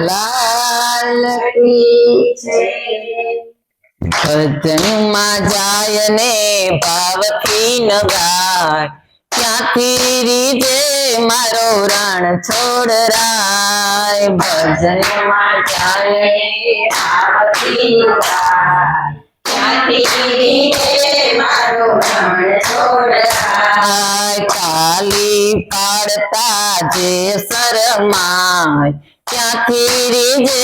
લાલ કી જય। ભજનમાં જાય ને ભાવથી ન ગાય, ક્યાંથી રીજે મારો રણ છોડરાય। ભજનમાં જાય ને ભાવથી ન ગાય, ક્યાંથી રીજે મારો રણ છોડરાય। કાલી પાડતા જે શરમાય, ક્યાંથી રીજે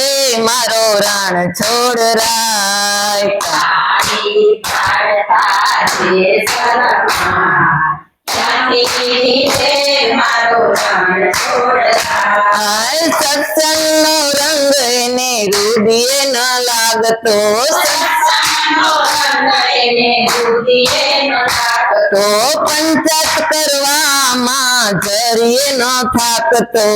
મારો રણ છોડરાય। કાલી પાડતા જે શરમાય, ક્યાંથી રીજે મારો રણ છોડરાય। સત્સંગનો રંગ એને રુધિરે ન લાગતો, સત્સંગનો રંગ એને રુધિરે ન લાગતો, પંચાયત કરવામાં જરીએ ન થાકતો,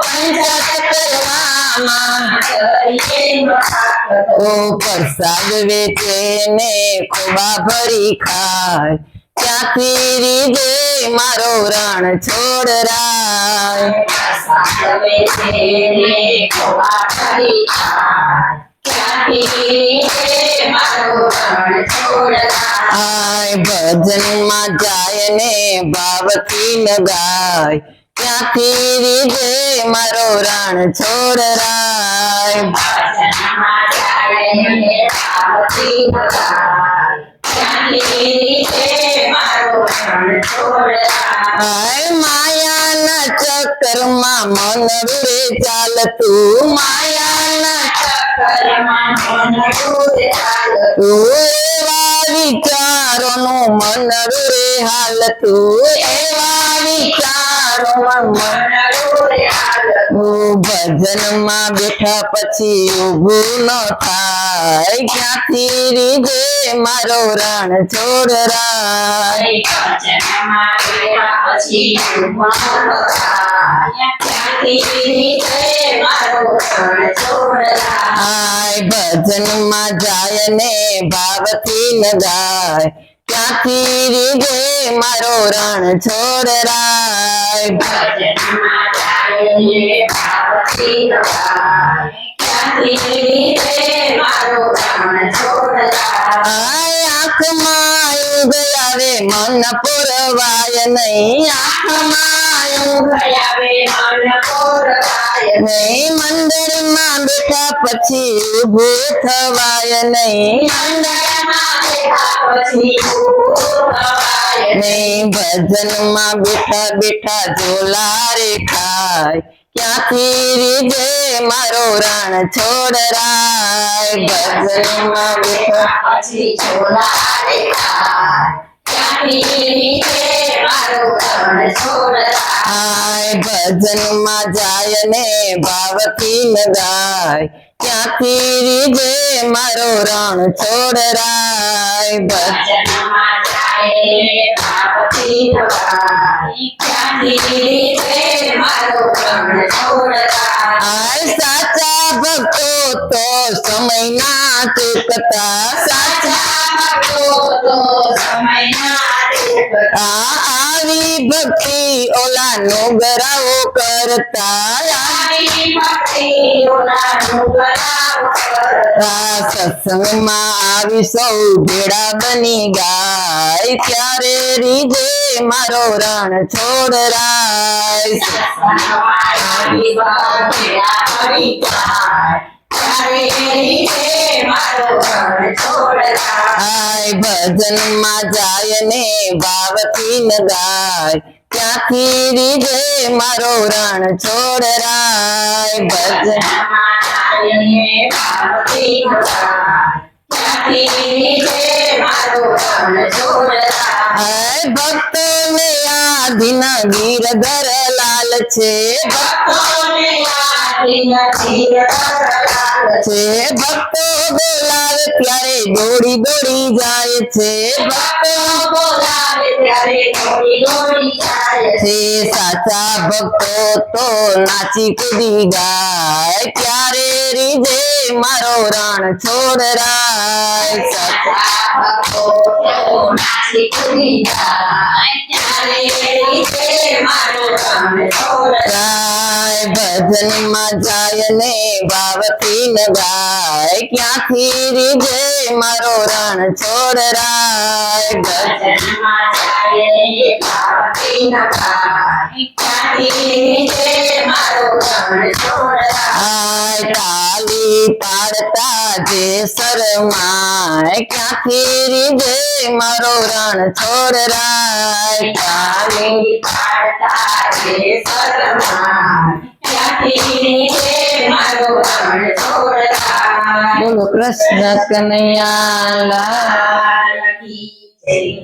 પંચાયત કરવામાં જરીએ ન થાકતો। પ્રસાદ વેચે ને ખોબા ભરી ખાય, ક્યાંથી રીજે મારો રણ છોડરાય। પ્રસાદ વેચે ને ખોબા ભરી ખાય, ક્યાંથી રીજે મારો રણ છોડરાય। ભજનમાં જાય ને ભાવથી ન ગાય, ક્યાંથી રીજે મારો રણ છોડરાય। ભજનમાં જાય ને ભાવથી ન ગાય, ક્યાંથી રીજે મારો રણ છોડરાય। માયાના ચક્કરમાં મન રે ચાલતું, માયાના ચક્કરમાં મન રે ચાલતું, એવા વિચારોનું મન રે હાલતું, એવા વિચારોમાં મન રે હાલતું। ભજનમાં બેઠા પછી ઊભું ન થાય, ક્યાંથી રીજે મારો રણ છોડરાય। ભજનમાં બેઠા પછી ઊભું ન થાય, ક્યાંથી રીજે મારો રણ છોડરાય। ભજનમાં જાય ને ભાવથી ન ગાય, ક્યાંથી રીજે મારો રણ છોડરાય। ભજનમાં જાય ને ભાવથી ન ગાય, ક્યાંથી રીજે મારો રણ છોડરાય। આંખમાં ઊંઘ આવે મન પુરવાય નહીં, આંખમાં ઊંઘ આવે મન પુરવાય નહીં, મંદિરમાં બેઠા પછી ઊભું થવાય નહીં, મંદિરમાં બેઠા પછી ઊભું થવાય નહીં। ભજનમાં બેઠા બેઠા ઝોલા રે ખાય, ક્યાંથી રીજે મારો રણ છોડરાય। ભજનમાં બેઠા પછી ઝોલા રે ખાય, ક્યાંથી રીજે મારો રણ છોડરાય। ભજનમાં જાય ને ભાવથી ન ગાય, ક્યાંથી રીજે મારો રણ છોડરાય। ભજનમાં જાય ને ભાવથી ન ગાય, ક્યાંથી રીજે મારો રણ છોડરાય। સાચા ભક્તો તો સમયના ચૂકતા, સાચા ભક્તો તો સમયના ચૂકતા, આવી ભક્તિ ઓલા નુગરાઓ કરતા, આવી ભક્તિ ઓલા નુગરાઓ કરતા। સત્સંગમાં આવી સૌ ભેળા બની ગાય, ત્યારે રીજે મારો રણ છોડરાય। સત્સંગમાં આવી સૌ ભેળા બની ગાય, ત્યારે રીજે મારો રણ છોડરાય। ભજનમાં જાય ને ભાવથી ન ગાય, ક્યાંથી રીજે મારો રણ છોડરાય। ભજનમાં જાય ને ભાવથી ન ગાય, ક્યાંથી રીજે મારો રણ છોડરાય। ભક્તોને આધીન ગિરધર લાલ છે, ભક્તોને આધીન ગિરધર લાલ છે, ભક્તો બોલાવે ત્યારે દોડી દોડી જાય છે, ભક્તો બોલાવે ત્યારે દોડી દોડી જાય છે। સાચા ભક્તો તો નાચી કૂદી ગાય, ત્યારે રીજે મારો રણ છોડરાય। સાચા ભક્તો તો નાચી કૂદી ગાય, ત્યારે રીજે મારો રણ છોડરાય। ભજનમાં જાય ને ભાવથી ન ગાય ક્યાંથી રીજે મારો રણ છોડ રાય ભજનમાં જાય ને ભાવથી ન ગાય ક્યાંથી રીજે મારો રણ છોડ રાય તાલી પાડતા જે શરમાય ક્યાંથી રીજે મારો રણ છોડ રાય તાલી પાડતા જે શરમાય ક્યાંથી રીજે મારો રણ છોડ રાય બોલો કૃષ્ણ કનૈયા લાલ લાલ કી જય.